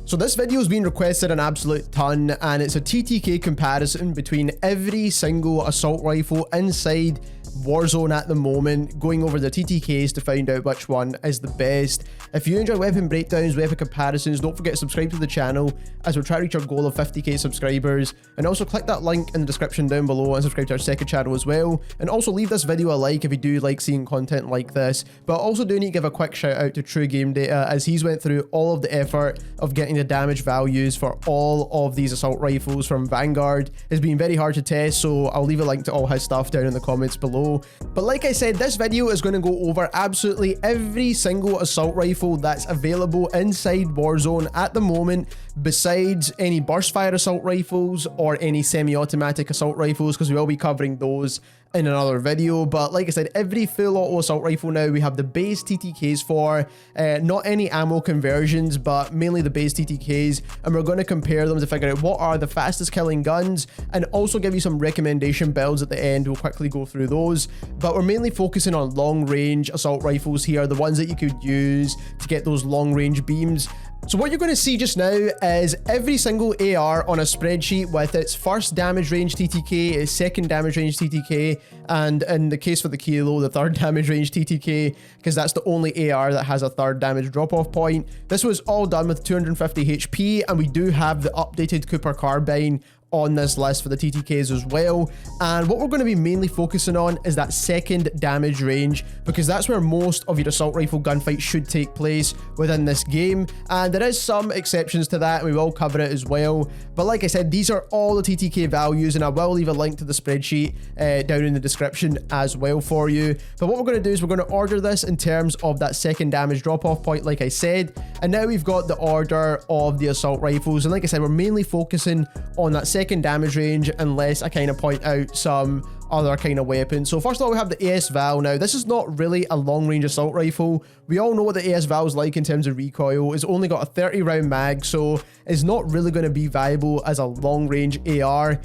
So this video has been requested an absolute ton, and it's a TTK comparison between every single assault rifle inside Warzone at the moment, going over the TTKs to find out which one is the best. If you enjoy weapon breakdowns, weapon comparisons, don't forget to subscribe to the channel as we're trying to reach our goal of 50k subscribers, and also click that link in the description down below and subscribe to our second channel as well, and also leave this video a like if you do like seeing content like this. But I also do need to give a quick shout out to True Game Data, as he's went through all of the effort of getting the damage values for all of these assault rifles from Vanguard. It's been very hard to test, so I'll leave a link to all his stuff down in the comments below. But like I said, this video is going to go over absolutely every single assault rifle that's available inside Warzone at the moment, besides any burst fire assault rifles or any semi-automatic assault rifles, because we will be covering those in another video. But like I said, every full auto assault rifle now we have the base TTKs for, not any ammo conversions, but mainly the base TTKs, and we're going to compare them to figure out what are the fastest killing guns, and also give you some recommendation builds at the end. We'll quickly go through those, but we're mainly focusing on long range assault rifles here, the ones that you could use to get those long range beams. So what you're going to see just now is every single AR on a spreadsheet with its first damage range TTK, its second damage range TTK, and in the case for the Kilo, the third damage range TTK, because that's the only AR that has a third damage drop-off point. This was all done with 250 HP, and we do have the updated Cooper Carbine on this list for the TTKs as well. And what we're going to be mainly focusing on is that second damage range, because that's where most of your assault rifle gunfights should take place within this game, and there is some exceptions to that and we will cover it as well. But like I said, these are all the TTK values, and I will leave a link to the spreadsheet down in the description as well for you. But what we're going to do is we're going to order this in terms of that second damage drop off point, like I said, and now we've got the order of the assault rifles. And like I said, we're mainly focusing on that second damage range, unless I kind of point out some other kind of weapon. So first of all, we have the AS Val. Now this is not really a long range assault rifle. We all know what the AS Val is like in terms of recoil. It's only got a 30 round mag, so it's not really going to be viable as a long range AR.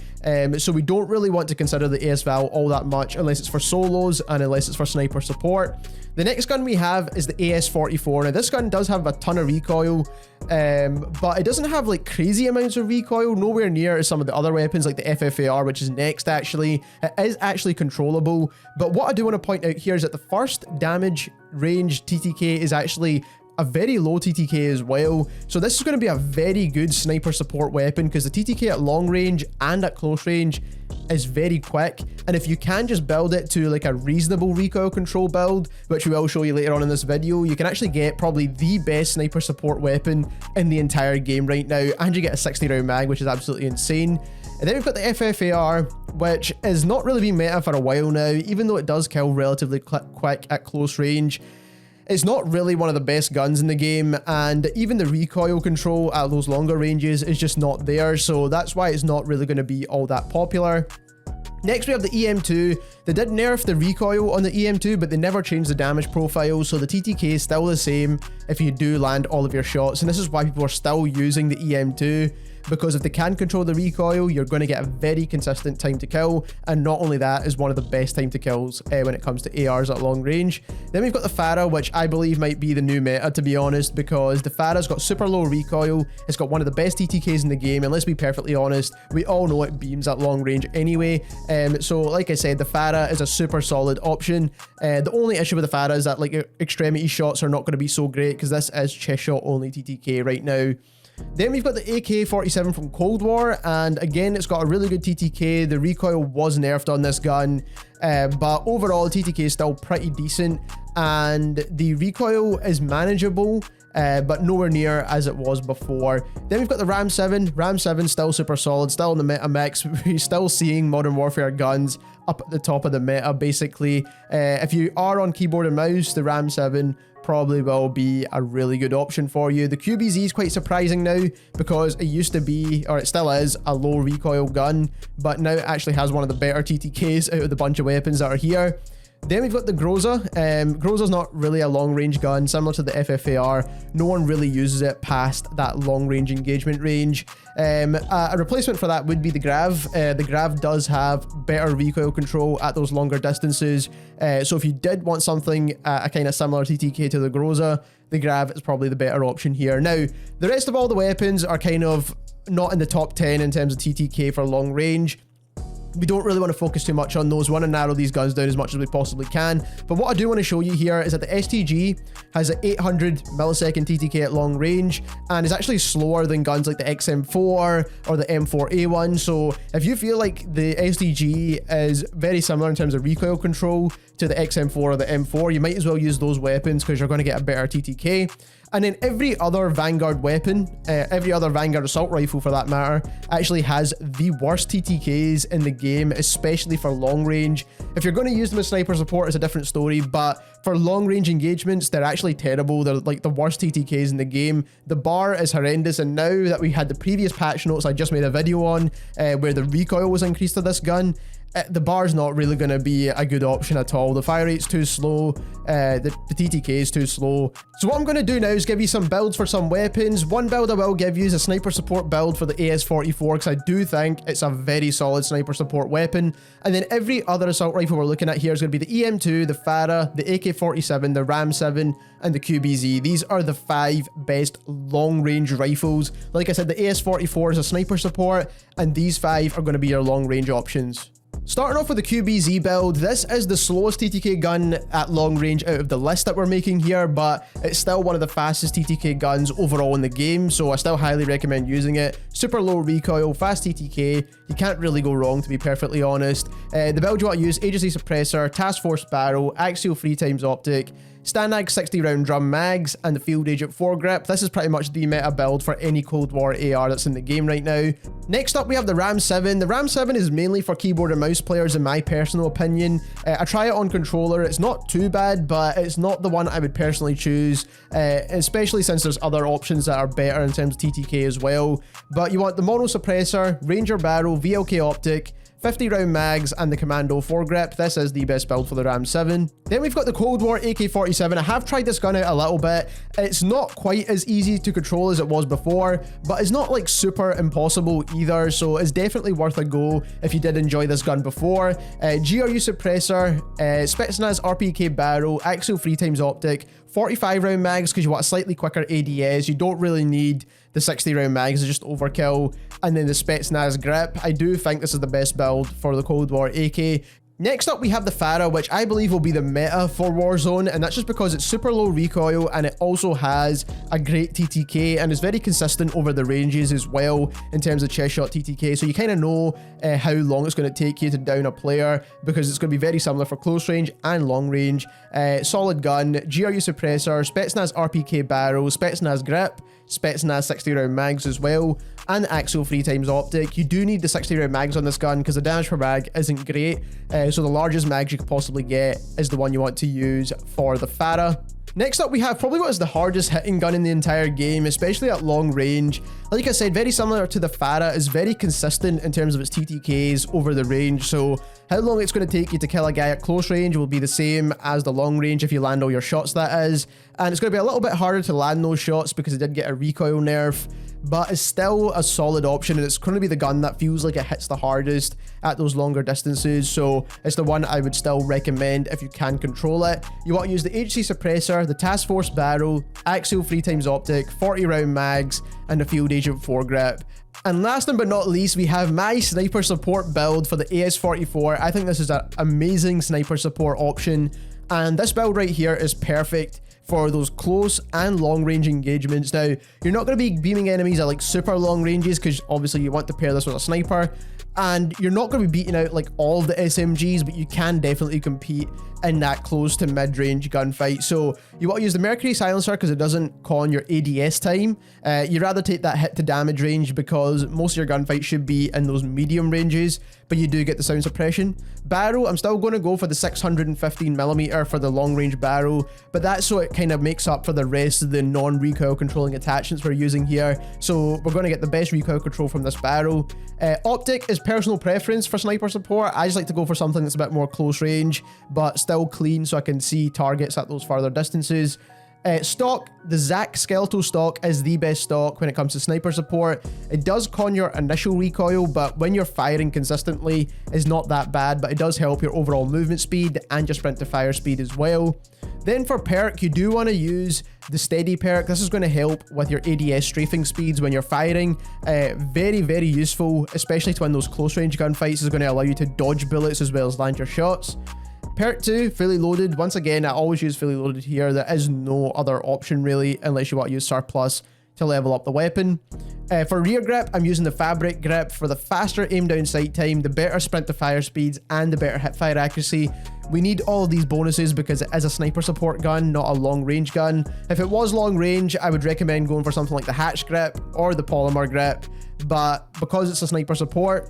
So we don't really want to consider the AS Val all that much unless it's for solos and unless it's for sniper support. The next gun we have is the AS44. Now this gun does have a ton of recoil, but it doesn't have like crazy amounts of recoil, nowhere near as some of the other weapons like the FFAR, which is next actually. It is actually controllable, but what I do want to point out here is that the first damage range TTK is actually a very low TTK as well. So this is going to be a very good sniper support weapon, because the TTK at long range and at close range is very quick, and if you can just build it to like a reasonable recoil control build, which we will show you later on in this video, you can actually get probably the best sniper support weapon in the entire game right now, and you get a 60 round mag, which is absolutely insane. And then we've got the FFAR, which is not really been meta for a while now, even though it does kill relatively quick at close range. It's not really one of the best guns in the game, and even the recoil control at those longer ranges is just not there, so that's why it's not really going to be all that popular. Next we have the EM2. They did nerf the recoil on the EM2, but they never changed the damage profile, so the TTK is still the same if you do land all of your shots, and this is why people are still using the EM2, because if they can control the recoil, you're going to get a very consistent time to kill, and not only that, is one of the best time to kills when it comes to ARs at long range. Then we've got the Fara, which I believe might be the new meta, to be honest, because the Fara's got super low recoil, it's got one of the best TTKs in the game, and let's be perfectly honest, we all know it beams at long range anyway. So like I said, the Fara is a super solid option. The only issue with the Fara is that like extremity shots are not going to be so great, because this is chest shot only TTK right now. Then we've got the AK47 from Cold War, and again it's got a really good TTK. The recoil was nerfed on this gun, but overall TTK is still pretty decent, and the recoil is manageable, but nowhere near as it was before. Then we've got the Ram 7. Ram 7 still super solid, still in the meta mix. We're still seeing Modern Warfare guns up at the top of the meta, basically. If you are on keyboard and mouse, the Ram 7 probably will be a really good option for you. The QBZ is quite surprising now, because it used to be, or it still is, a low recoil gun, but now it actually has one of the better TTKs out of the bunch of weapons that are here. Then we've got the Groza. Groza's not really a long-range gun, similar to the FFAR. No one really uses it past that long-range engagement range. A replacement for that would be the Grav. The Grav does have better recoil control at those longer distances. So if you did want something a kind of similar TTK to the Groza, the Grav is probably the better option here. Now, the rest of all the weapons are kind of not in the top 10 in terms of TTK for long range. We don't really want to focus too much on those. We want to narrow these guns down as much as we possibly can. But what I do want to show you here is that the STG has an 800 millisecond TTK at long range and is actually slower than guns like the XM4 or the M4A1. So if you feel like the STG is very similar in terms of recoil control to the XM4 or the M4, you might as well use those weapons because you're going to get a better TTK. And then every other Vanguard weapon, every other Vanguard assault rifle for that matter, actually has the worst TTKs in the game, especially for long range. If you're going to use them as sniper support, it's a different story, but for long range engagements, they're actually terrible. They're like the worst TTKs in the game. The bar is horrendous, and now that we had the previous patch notes I just made a video on, where the recoil was increased to this gun, the bar's not really going to be a good option at all. The fire rate's too slow, the TTK is too slow. So what I'm going to do now is give you some builds for some weapons. One build I will give you is a sniper support build for the AS44 because I do think it's a very solid sniper support weapon. And then every other assault rifle we're looking at here is going to be the EM2, the Fara, the AK47, the Ram 7, and the QBZ. These are the 5 best long-range rifles. Like I said, the AS44 is a sniper support, and these 5 are going to be your long-range options. Starting off with the QBZ build, this is the slowest TTK gun at long range out of the list that we're making here, but it's still one of the fastest TTK guns overall in the game, so I still highly recommend using it. Super low recoil, fast TTK, you can't really go wrong to be perfectly honest. The build you want to use, agency suppressor, task force barrel, axial 3x optic, Stanag 60 round drum mags, and the field agent foregrip. This is pretty much the meta build for any Cold War AR that's in the game right now. Next up we have the Ram 7. The Ram 7 is mainly for keyboard and mouse players in my personal opinion. I try it on controller, it's not too bad, but it's not the one I would personally choose, especially since there's other options that are better in terms of TTK as well. But you want the mono suppressor, ranger barrel, VLK optic, 50 round mags, and the commando foregrip. This is the best build for the Ram 7. Then we've got the Cold War AK47. I have tried this gun out a little bit. It's not quite as easy to control as it was before, but it's not like super impossible either, so it's definitely worth a go if you did enjoy this gun before. GRU suppressor, Spetsnaz RPK barrel, axial 3x optic, 45 round mags because you want a slightly quicker ADS. You don't really need the 60 round mags, it's just overkill. And then the Spetsnaz grip. I do think this is the best build for the Cold War AK. Next up we have the Fara, which I believe will be the meta for Warzone, and that's just because it's super low recoil and it also has a great TTK and is very consistent over the ranges as well in terms of chest shot TTK, so you kind of know how long it's going to take you to down a player because it's going to be very similar for close range and long range. Solid gun, GRU suppressor, Spetsnaz RPK barrel, Spetsnaz grip, Spetsnaz 60 round mags as well, and axial 3x optic. You do need the 60 round mags on this gun because the damage per mag isn't great, so the largest mags you could possibly get is the one you want to use for the Fara. Next up we have probably what is the hardest hitting gun in the entire game, especially at long range. Like I said, very similar to the Fara, is very consistent in terms of its TTKs over the range, so how long it's going to take you to kill a guy at close range will be the same as the long range if you land all your shots, that is. And it's going to be a little bit harder to land those shots because it did get a recoil nerf, but it's still a solid option, and it's going to be the gun that feels like it hits the hardest at those longer distances, so it's the one I would still recommend if you can control it. You want to use the agency suppressor, the task force barrel, axial 3x optic, 40 round mags, and the field agent foregrip. And last but not least, we have my sniper support build for the AS44. I think this is an amazing sniper support option, and this build right here is perfect for those close and long range engagements. Now, you're not going to be beaming enemies at like super long ranges because obviously you want to pair this with a sniper, and you're not going to be beating out like all of the SMGs, but you can definitely compete in that close to mid-range gunfight. So you want to use the Mercury silencer because it doesn't con your ADS time. You'd rather take that hit to damage range because most of your gunfights should be in those medium ranges, but you do get the sound suppression. Barrel, I'm still going to go for the 615mm for the long range barrel, but that's so it kind of makes up for the rest of the non-recoil controlling attachments we're using here. So we're going to get the best recoil control from this barrel. Optic is personal preference for sniper support. I just like to go for something that's a bit more close range, but still clean so I can see targets at those farther distances. Stock, the Zac skeletal stock is the best stock when it comes to sniper support. It does con your initial recoil, but when you're firing consistently, it's not that bad, but it does help your overall movement speed and your sprint to fire speed as well. Then for perk, you do want to use the steady perk. This is going to help with your ADS strafing speeds when you're firing. Very, very useful, especially to win those close range gunfights. It's going to allow you to dodge bullets as well as land your shots. Perk 2, fully loaded. Once again, I always use fully loaded here. There is no other option really, unless you want to use surplus to level up the weapon. For rear grip, I'm using the fabric grip for the faster aim down sight time, the better sprint to fire speeds, and the better hip fire accuracy. We need all of these bonuses because it is a sniper support gun, not a long range gun. If it was long range, I would recommend going for something like the hatch grip or the polymer grip, but because it's a sniper support,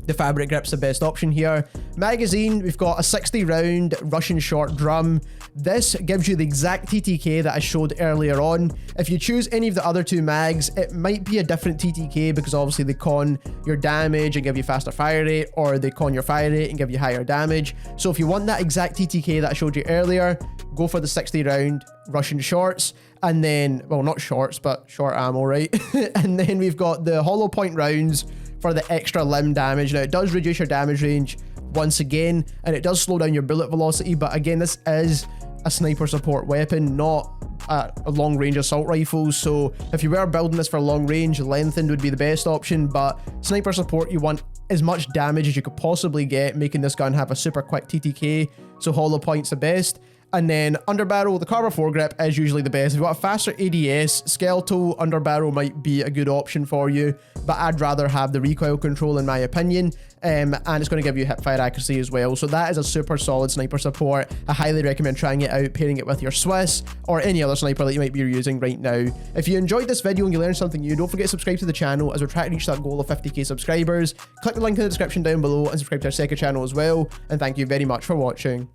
the fabric grip's the best option here. Magazine, we've got a 60 round Russian short drum. This gives you the exact TTK that I showed earlier on. If you choose any of the other two mags, it might be a different TTK because obviously they con your damage and give you faster fire rate, or they con your fire rate and give you higher damage. So if you want that exact TTK that I showed you earlier, go for the 60 round Russian shorts. And then, well, not shorts, but short ammo, right? And then we've got the hollow point rounds for the extra limb damage. Now, it does reduce your damage range once again, and it does slow down your bullet velocity, but again, this is a sniper support weapon, not a long range assault rifle. So if you were building this for long range, lengthened would be the best option, but sniper support, you want as much damage as you could possibly get, making this gun have a super quick TTK, so hollow point's the best. And then underbarrel, the Carbine 4 grip is usually the best. If you want a faster ADS, skeletal underbarrel might be a good option for you, but I'd rather have the recoil control in my opinion, and it's going to give you hip fire accuracy as well. So that is a super solid sniper support. I highly recommend trying it out, pairing it with your Swiss or any other sniper that you might be using right now. If you enjoyed this video and you learned something new, don't forget to subscribe to the channel as we're trying to reach that goal of 50k subscribers. Click the link in the description down below and subscribe to our second channel as well. And thank you very much for watching.